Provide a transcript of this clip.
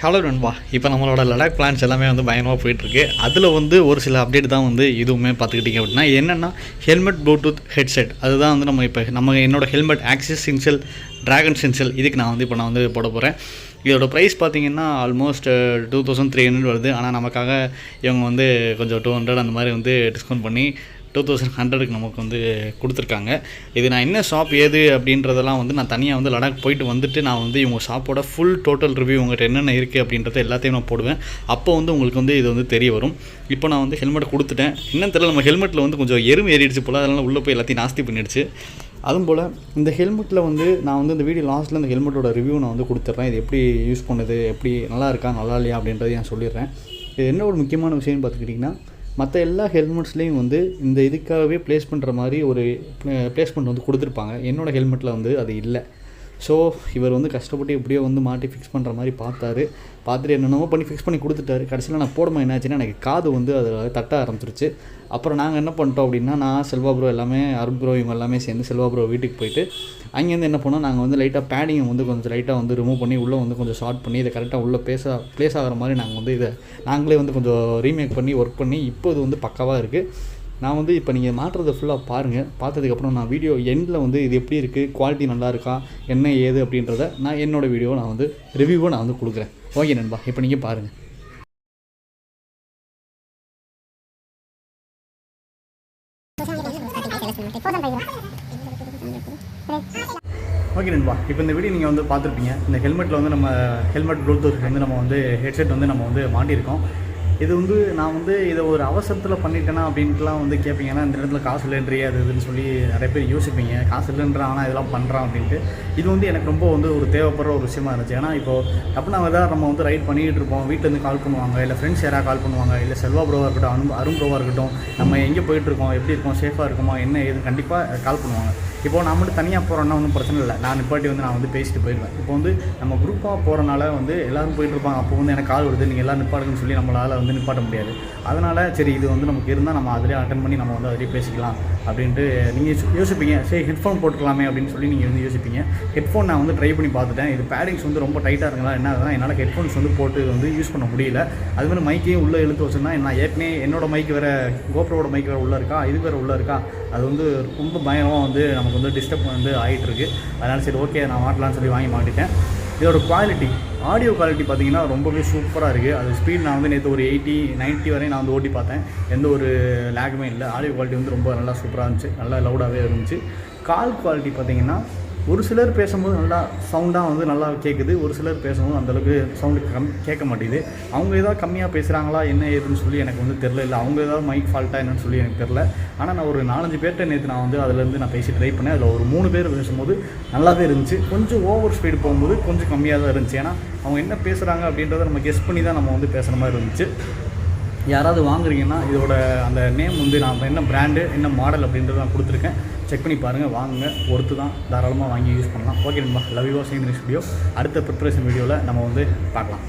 Hello நண்பா, இப்போ நம்மளோட லடாக் பிளான்ஸ் எல்லாமே வந்து பயங்கரமாக போயிட்டுருக்கு. அதில் வந்து ஒரு சில அப்டேட் தான் வந்து இதுவுமே பார்த்துக்கிட்டிங்க அப்படின்னா என்னென்னா ஹெல்மெட் ப்ளூடூத் ஹெட்செட். அதுதான் வந்து நம்ம என்னோடய ஹெல்மெட் ஆக்சிஸ் சென்சல் ட்ராகன் சென்சல் இதுக்கு நான் வந்து போட போகிறேன். இதோட ப்ரைஸ் பார்த்திங்கன்னா ஆல்மோஸ்ட் 2300 வருது. ஆனால் நமக்காக இவங்க வந்து கொஞ்சம் 200 அந்த மாதிரி வந்து டிஸ்கவுண்ட் பண்ணி 2100க்கு நமக்கு வந்து கொடுத்துருக்காங்க. இது நான் என்ன ஷாப் ஏது அப்படின்றதெல்லாம் வந்து நான் தனியாக வந்து லடாக் போயிட்டு வந்துட்டு நான் வந்து இவங்க ஷாப்போட ஃபுல் டோட்டல் ரிவ்யூ உங்கள்கிட்ட என்னென்ன இருக்குது அப்படின்றத எல்லாத்தையும் நான் போடுவேன். அப்போ வந்து உங்களுக்கு வந்து இது வந்து தெரிய வரும். இப்போ நான் வந்து ஹெல்மெட் கொடுத்துட்டேன். இன்னும் தெரியல, நம்ம ஹெல்மெட்டில் வந்து கொஞ்சம் ஏறிடுச்சு போல், அதனால் உள்ளே போய் எல்லாத்தையும் நாஸ்தி பண்ணிடுச்சு. அதுவும் போல் இந்த ஹெல்மெட்டில் வந்து நான் வந்து இந்த வீடியோ லாஸ்ட்டில் இந்த ஹெல்மெட்டோட ரிவ்யூ நான் வந்து கொடுத்துட்றேன். இது எப்படி யூஸ் பண்ணுது, எப்படி நல்லா இருக்கா நல்லா இல்லையா அப்படின்றத நான் சொல்லிடுறேன். இது என்ன ஒரு முக்கியமான விஷயம்னு பார்த்துக்கிட்டிங்கன்னா, மற்ற எல்லா ஹெல்மெட்ஸ்லேயும் வந்து இந்த இதுக்காகவே ப்ளேஸ் பண்ணுற மாதிரி ஒரு ப்ளேஸ்மெண்ட் வந்து கொடுத்துருப்பாங்க. என்னோடய ஹெல்மெட்டில் வந்து அது இல்லை. ஸோ இவர் வந்து கஷ்டப்பட்டு எப்படியோ வந்து மாட்டி ஃபிக்ஸ் பண்ணுற மாதிரி பார்த்துட்டு என்னென்னமோ பண்ணி ஃபிக்ஸ் பண்ணி கொடுத்துட்டாரு. கடைசியில் நான் போடுமா என்னாச்சுன்னா எனக்கு காது வந்து அதில் தட்ட ஆரம்பிச்சிருச்சு. அப்புறம் நாங்கள் என்ன பண்ணிட்டோம் அப்படின்னா, நான் செல்வா ப்ரோ எல்லாமே அருண் ப்ரோ இவங்க எல்லாமே சேர்ந்து செல்வா ப்ரோ வீட்டுக்கு போயிட்டு அங்கேருந்து என்ன பண்ணோம், நாங்கள் வந்து லைட்டாக பேடிங்கை வந்து கொஞ்சம் லைட்டாக வந்து ரிமூவ் பண்ணி உள்ளே வந்து கொஞ்சம் ஷார்ட் பண்ணி இதை கரெக்டாக உள்ளே ப்ளேஸ் ஆகிற மாதிரி நாங்கள் வந்து இதை நாங்களே வந்து கொஞ்சம் ரீமேக் பண்ணி ஒர்க் பண்ணி இப்போ இது வந்து பக்காவாக இருக்குது. நான் வந்து இப்போ நீங்கள் மாட்டுறதை ஃபுல்லாக பாருங்கள். பார்த்ததுக்கப்புறம் நான் வீடியோ எண்டில் வந்து இது எப்படி இருக்குது, குவாலிட்டி நல்லா இருக்கா, என்ன ஏது அப்படின்றத நான் என்னோடய வீடியோவை நான் வந்து ரிவ்யூவை நான் வந்து கொடுக்குறேன். ஓகே நண்பா, இப்போ நீங்கள் பாருங்கள். ஓகே நண்பா, இப்போ இந்த வீடியோ நீங்கள் வந்து பார்த்துருப்பீங்க. இந்த ஹெல்மெட்டில் வந்து நம்ம ஹெல்மெட் ப்ளூடூத் வந்து நம்ம வந்து ஹெட்செட் வந்து நம்ம வந்து மாட்டியிருக்கோம். இது வந்து நான் வந்து இதை ஒரு அவசரத்தில் பண்ணிட்டேனா அப்படின்ட்டுலாம் வந்து கேட்பீங்கன்னா, இந்த இடத்துல காசு இல்லைன்றியே அது இதுன்னு சொல்லி நிறைய பேர் யோசிப்பீங்க. காசு இல்லைன்றான் ஆனால் இதெல்லாம் பண்ணுறான் அப்படின்ட்டு. இது வந்து எனக்கு ரொம்ப வந்து ஒரு தேவைப்படுற ஒரு விஷயமா இருந்துச்சு. ஏன்னா இப்போது அப்படின்னா எதாவது நம்ம வந்து ரைட் பண்ணிகிட்டு இருப்போம், வீட்டிலேருந்து கால் பண்ணுவாங்க, இல்லை ஃப்ரெண்ட்ஸ் யாராவது கால் பண்ணுவாங்க, இல்லை செல்வா ப்ரோவாக இருக்கட்டும், அருண் ப்ரோவாக இருக்கட்டும், நம்ம எங்கே போயிட்டுருக்கோம், எப்படி இருக்கோம், சேஃபாக இருக்குமா, என்ன ஏது கண்டிப்பாக கால் பண்ணுவாங்க. இப்போது நான் மட்டும் தனியாக போகிறோன்னா ஒன்றும் பிரச்சனை இல்லை, நான் நிப்பாட்டி வந்து நான் வந்து பேசிட்டு போயிடுவேன். இப்போ வந்து நம்ம குரூப்பாக போகிறனால வந்து எல்லோரும் போயிட்டுருப்பாங்க. அப்போ வந்து எனக்கு கால் வருது, நீங்கள் எல்லாம் நிப்பாடுங்கன்னு சொல்லி நம்மளால் வந்து நிப்பாட்ட முடியாது. அதனால் சரி இது வந்து நமக்கு இருந்தால் நம்ம அதிலே அட்டன் பண்ணி நம்ம வந்து அதிலே பேசிக்கலாம் அப்படின்ட்டு நீங்கள் யோசிப்பீங்க. சரி ஹெட்ஃபோன் போட்டுக்கலாமே அப்படின்னு சொல்லி நீங்கள் வந்து யோசிப்பீங்க. ஹெட்ஃபோன் நான் வந்து ட்ரை பண்ணி பார்த்துட்டேன். இது பேடிங்ஸ் வந்து ரொம்ப டைட்டாக இருக்குங்களா, என்ன ஆகுதுன்னா என்னால் ஹெட்ஃபோன்ஸ் வந்து போட்டு வந்து யூஸ் பண்ண முடியல. அதுமாதிரி மைக்கையும் உள்ளே இழுத்து வச்சுருந்தா நான் ஏற்கனவே என்னோடய மைக்கு வேறு, கோப்ரோட மைக் வேறு உள்ளே இருக்கா, இது வேறு உள்ளே இருக்கா, அது வந்து ரொம்ப பயமாக வந்து நமக்கு வந்து டிஸ்டர்ப் வந்து ஆகிட்டுருக்கு. அதனால் சரி ஓகே நான் மாட்டலான்னு சொல்லி வாங்கி மாட்டிட்டேன். இதோட குவாலிட்டி, ஆடியோ குவாலிட்டி பார்த்திங்கன்னா ரொம்பவே சூப்பராக இருக்குது. அது ஸ்பீட் நான் வந்து நேற்று ஒரு 80-90 வரையும் நான் வந்து ஓட்டி பார்த்தேன். எந்த ஒரு லேகுமே இல்லை. ஆடியோ குவாலிட்டி வந்து ரொம்ப நல்லா சூப்பராக இருந்துச்சு, நல்லா லவுடாகவே இருந்துச்சு. கால் குவாலிட்டி பார்த்திங்கன்னா ஒரு சிலர் பேசும்போது நல்லா சவுண்டாக வந்து நல்லா கேட்குது, ஒரு சிலர் பேசும்போது அந்தளவுக்கு சவுண்டு கேட்க மாட்டேங்குது. அவங்க ஏதாவது கம்மியாக பேசுகிறாங்களா என்ன ஏதுன்னு சொல்லி எனக்கு வந்து தெரில, இல்லை அவங்க ஏதாவது மைக் ஃபால்ட்டாக என்னன்னு சொல்லி எனக்கு தெரில. ஆனால் நான் ஒரு 4-5 பேர்கிட்ட நேற்று நான் வந்து அதுலேருந்து நான் பேசி ட்ரை பண்ணேன். அதில் ஒரு 3 பேர் பேசும்போது நல்லாவே இருந்துச்சு. கொஞ்சம் ஓவர் ஸ்பீடு போகும்போது கொஞ்சம் கம்மியாக தான் இருந்துச்சு. ஏன்னா அவங்க என்ன பேசுகிறாங்க அப்படின்றத நம்ம கெஸ் பண்ணி தான் நம்ம வந்து பேசுகிற மாதிரி இருந்துச்சு. யாராவது வாங்குறீங்கன்னா இதோட அந்த நேம் வந்து நான் என்ன பிராண்டு என்ன மாடல் அப்படின்றத நான் கொடுத்துருக்கேன். செக் பண்ணி பாருங்கள், வாங்குங்க, ஒருத்து தான், தாராளமாக வாங்கி யூஸ் பண்ணலாம். ஓகே நண்பா, love you, seen next video. அடுத்த ப்ரிப்பரேஷன் வீடியோவில் நம்ம வந்து பார்க்கலாம்.